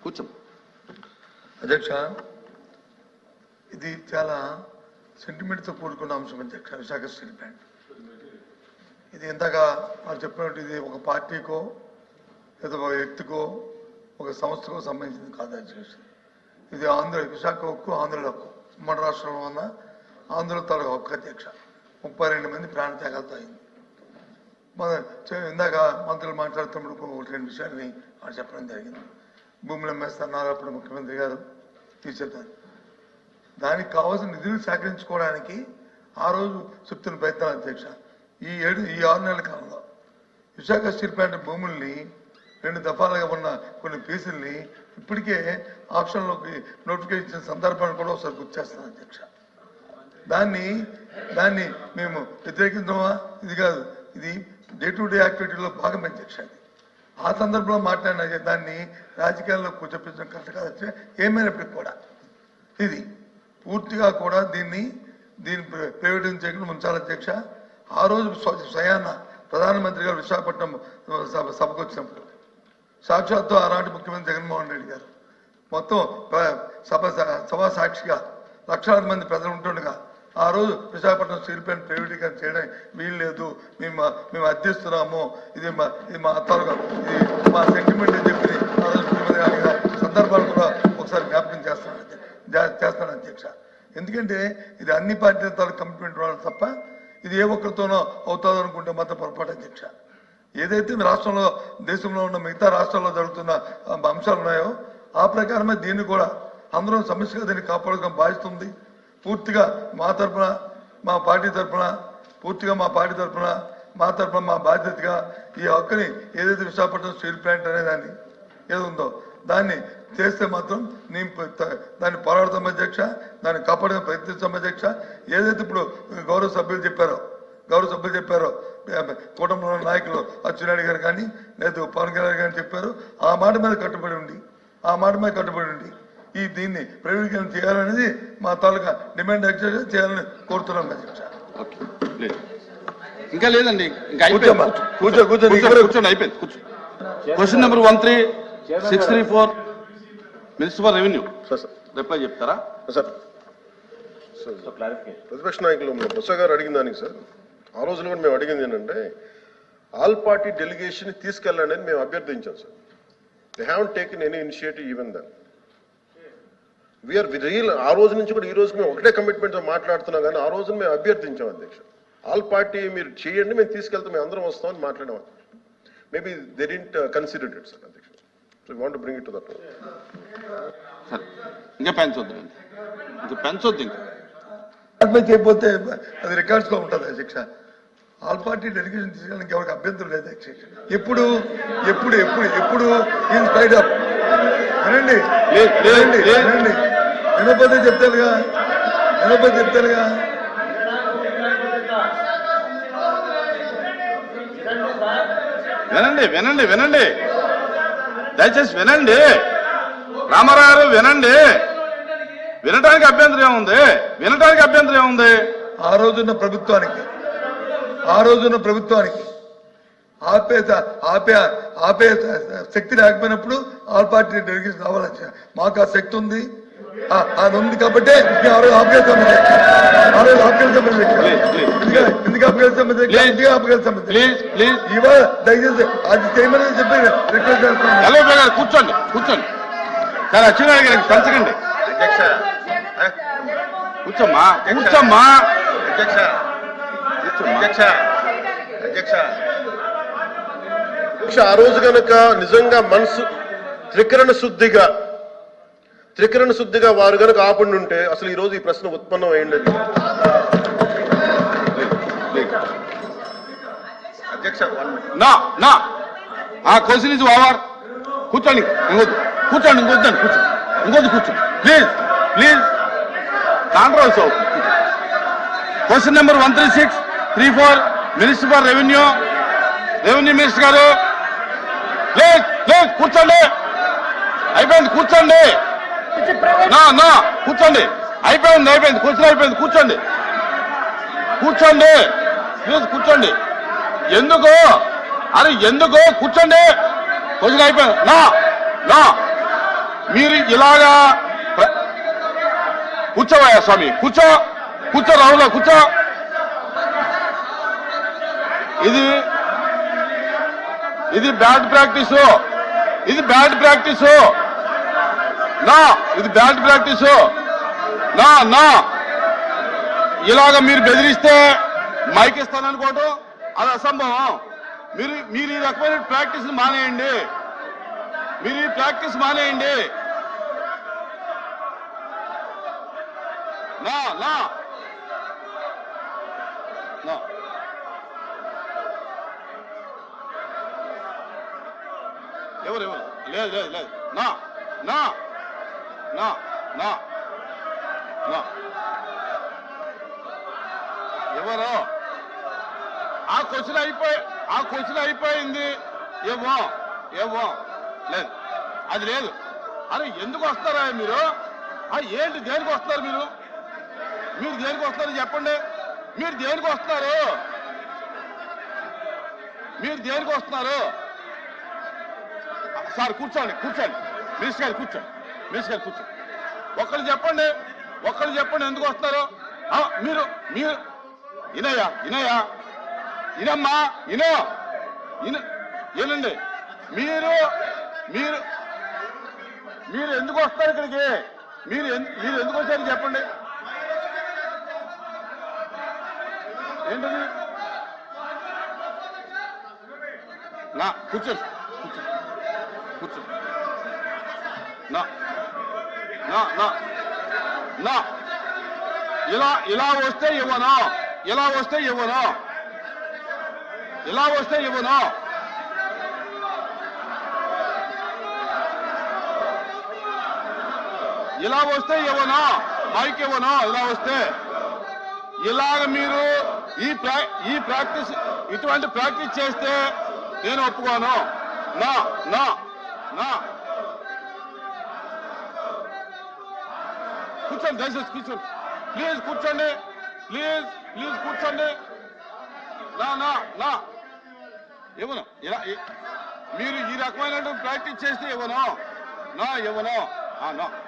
కూర్చో. అధ్యక్ష, ఇది చాలా సెంటిమెంట్తో కూడుకున్న అంశం అధ్యక్ష. విశాఖ స్టీల్ ప్లాంట్ ఇది ఇందాక వాళ్ళు చెప్పినట్టు ఇది ఒక పార్టీకో లేదా ఒక వ్యక్తికో ఒక సంస్థకో సంబంధించింది కాదు అధ్యక్ష. ఇది విశాఖ హక్కు, ఆంధ్రుల హక్కు. ఉమ్మడి రాష్ట్రంలో ఉన్న ఆంధ్రుల తాలూకు హక్కు అధ్యక్ష. 32 మంది ప్రాణత్యాగాలతో అయింది. ఇందాక మంత్రులు మాట్లాడుతున్నప్పుడు 1-2 విషయాన్ని వాళ్ళు చెప్పడం జరిగింది. భూములు అమ్మేస్తున్నారు అప్పుడు ముఖ్యమంత్రి గారు తీర్చేద్దారు. దానికి కావాల్సిన నిధులు సేకరించుకోవడానికి ఆ రోజు చెప్తున్న ప్రయత్నాలు అధ్యక్ష. ఈ 6 నెలల కాలంలో విశాఖ స్టీల్ ప్లాంట్ భూముల్ని 2 దఫాలుగా ఉన్న కొన్ని పీసుల్ని ఇప్పటికే ఆప్షన్లోకి నోటిఫికేషన్ ఇచ్చిన సందర్భాన్ని కూడా ఒకసారి గుర్తు చేస్తాను అధ్యక్ష. దాన్ని మేము వ్యతిరేకించమా? ఇది కాదు, ఇది డే టు డే యాక్టివిటీలో భాగం అధ్యక్ష. ఆ సందర్భంలో మాట్లాడిన దాన్ని రాజకీయాల్లో కూర్చోపించడం కరెక్ట్ కాదు అధ్యక్ష. ఏమైనప్పటికీ కూడా ఇది పూర్తిగా కూడా దీన్ని ప్రైవేటైజ్ చేయకుండా ఉంచాలి అధ్యక్ష. ఆ రోజు స్వయాన ప్రధానమంత్రి గారు విశాఖపట్నం సభకు వచ్చినప్పుడు సాక్షాత్తు ఆనాటి ముఖ్యమంత్రి జగన్మోహన్ రెడ్డి గారు మొత్తం సభా సాక్షిగా లక్షలాది మంది ప్రజలు ఉంటుండగా ఆ రోజు విశాఖపట్నం స్టీల్ ప్లాంట్ ప్రైవేటీకరణ చేయడం వీలు లేదు, మేము అర్థిస్తున్నాము, ఇది మా తాలూకా, ఇది మా సెంటిమెంట్ అని చెప్పి ఆ రోజు ముఖ్యమంత్రి గారి సందర్భాలు కూడా ఒకసారి జ్ఞాపకం చేస్తాను అధ్యక్ష. ఎందుకంటే ఇది అన్ని పార్టీల తాలూకు కమిట్మెంట్ ఉండాలి తప్ప ఇది ఏ ఒక్కరితోనో అవుతుందో అనుకుంటే మాత్రం పొరపాటు అధ్యక్ష. ఏదైతే రాష్ట్రంలో దేశంలో ఉన్న మిగతా రాష్ట్రాల్లో జరుగుతున్న అంశాలు ఉన్నాయో ఆ ప్రకారమే దీన్ని కూడా అందరం సమస్యగా దీన్ని కాపాడుకోవడం బాధిస్తుంది. పూర్తిగా మా తరఫున, మా పార్టీ తరఫున, మా బాధ్యతగా ఈ హక్కుని ఏదైతే విశాఖపట్నం స్టీల్ ప్లాంట్ అనేదాన్ని ఏదో ఉందో దాన్ని చేస్తే మాత్రం దాన్ని పోరాడతాం అధ్యక్ష, దాన్ని కాపాడడం ప్రయత్నిస్తాం అధ్యక్ష. ఏదైతే ఇప్పుడు గౌరవ సభ్యులు చెప్పారో కుటుంబంలో నాయకులు అచ్చెన్నాయుడు గారు కానీ లేదు పవన్ కళ్యాణ్ గారు చెప్పారు, ఆ మాట మీద కట్టుబడి ఉండి దీన్ని ప్రైవేటీకరణ చేయాలనేది మా తాలూకా డిమాండ్ ఎక్సర్సైజ్ చేయాలని కోరుతున్నాం అధ్యక్ష. ఇంకా లేదండి, ఇంకా కూర్చోండి, అయిపోయింది. Question number 13634 minister for revenue reply చెప్తారా సార్? ప్రతిపక్ష నాయకులు బొత్స గారు అడిగిన దానికి సార్, ఆ రోజున కూడా మేము అడిగింది ఏంటంటే ఆల్ పార్టీ డెలిగేషన్ తీసుకెళ్ళండి అని మేము అభ్యర్థించాం sir. They haven't taken any initiative even then. We are real. ఆ రోజు నుంచి కూడా ఈ రోజు మేము ఒకటే కమిట్మెంట్తో మాట్లాడుతున్నాం, కానీ ఆ రోజున మేము అభ్యర్థించాం అధ్యక్ష. ఆల్ పార్టీ మీరు చేయండి, మేము తీసుకెళ్తాం, మేము అందరం వస్తామని మాట్లాడాం. Maybe they didn't consider it sir అధ్యక్ష. So you want to bring it to that. ఇంకా పెంచొద్దు ఇంకా చేయకపోతే అది రికార్డ్స్ లో ఉంటుంది అధ్యక్ష. ఆల్ పార్టీ డెలిగేషన్ తీసుకెళ్ళడానికి ఎవరికి అభ్యంతరం లేదు అధ్యక్ష. ఎప్పుడు ఇన్ స్పైట్ ఆఫ్ వినండి వినకపోతే చెప్తారుగా వినండి దయచేసి వినండి. రామారావు గారు వినండి. వినటానికి అభ్యంతరం ఏముంది? ఆ రోజున్న ప్రభుత్వానికి ఆపే శక్తి లేకపోయినప్పుడు ఆల్ పార్టీ డెలిగేషన్ రావాలని మాకు ఆ శక్తి ఉంది. అది ఉంది కాబట్టి ఇవాళ దయచేసి అది చేయమని చెప్పి రిక్వెస్ట్ చేస్తున్నాను. కూర్చోండి సార్. అచ్చెన్నాయుడు గారికి పంచకండి. కూర్చోమ్మా. ఆ రోజు కనుక నిజంగా మనసు త్రికరణ శుద్ధిగా వారు కనుక ఆపండి ఉంటే అసలు ఈ రోజు ఈ ప్రశ్న ఉత్పన్నం అయ్యింది. అధ్యక్ష క్వశ్చన్ ఇస్ ఓవర్. కూర్చోండి. కూర్చోండి ప్లీజ్ కాంట్రవర్సీ అవుతుంది. Question number 13634 minister for revenue minister గారు ప్లీజ్ కూర్చోండి. అయిపోయింది, కూర్చోండి. కూర్చోండి. అయిపోయింది. క్వశ్చన్ అయిపోయింది. కూర్చోండి ప్లీజ్. కూర్చోండి. ఎందుకు కూర్చోండి. క్వశ్చన్ అయిపోయింది. నా మీరు ఇలాగా కూర్చోవయ్యా స్వామి, కూర్చో కూర్చో, రాహుల్ కూర్చో. ఇది బ్యాడ్ ప్రాక్టీసు, ఇది బ్యాడ్ ప్రాక్టీసు. నా ఇది బ్యాడ్ ప్రాక్టీసు. నా ఇలాగ మీరు బెదిరిస్తే మైక్ ఇస్తాననుకోవటం అది అసంభవం. మీరు ఈ రకమైన ప్రాక్టీస్ మానేయండి, మీరు ఈ ప్రాక్టీస్ మానేయండి. నా నా నా ఎవరు లేదు లేదు లేదు. నా నా నా నా నా ఎవరు ఆ క్వశ్చన్ అయిపోయింది. ఏమో లేదు, అది లేదు. అరే ఎందుకు వస్తారా మీరు? ఏంటి దేనికి వస్తారు మీరు? మీరు దేనికి వస్తారు చెప్పండి. మీరు దేనికి వస్తున్నారు? మీరు దేనికి వస్తున్నారు? సార్ కూర్చోండి, మినిస్టర్ గారు కూర్చోండి. ఒక్కళ్ళు చెప్పండి ఎందుకు వస్తున్నారు? మీరు ఇనమ్మా ఏనండి. మీరు ఎందుకు వస్తారు ఇక్కడికి? మీరు ఎందుకు వచ్చారు చెప్పండి. ఏంటది? నా కూర్చోండి నా ఇలా వస్తే ఇవ్వను. ఇలా వస్తే ఇవ్వను. మైక్ ఇవ్వను. ఇలా వస్తే ఇలాగ మీరు ఈ ప్రాక్టీస్ ఇటువంటి ప్రాక్టీస్ చేస్తే నేను ఒప్పుకోను. నా కూర్చోండి, దయచేసి కూర్చోండి. ప్లీజ్ కూర్చోండి. నా ఇవ్వను. ఇలా మీరు ఈ రకమైన ప్రాక్టీస్ చేస్తే ఇవ్వను.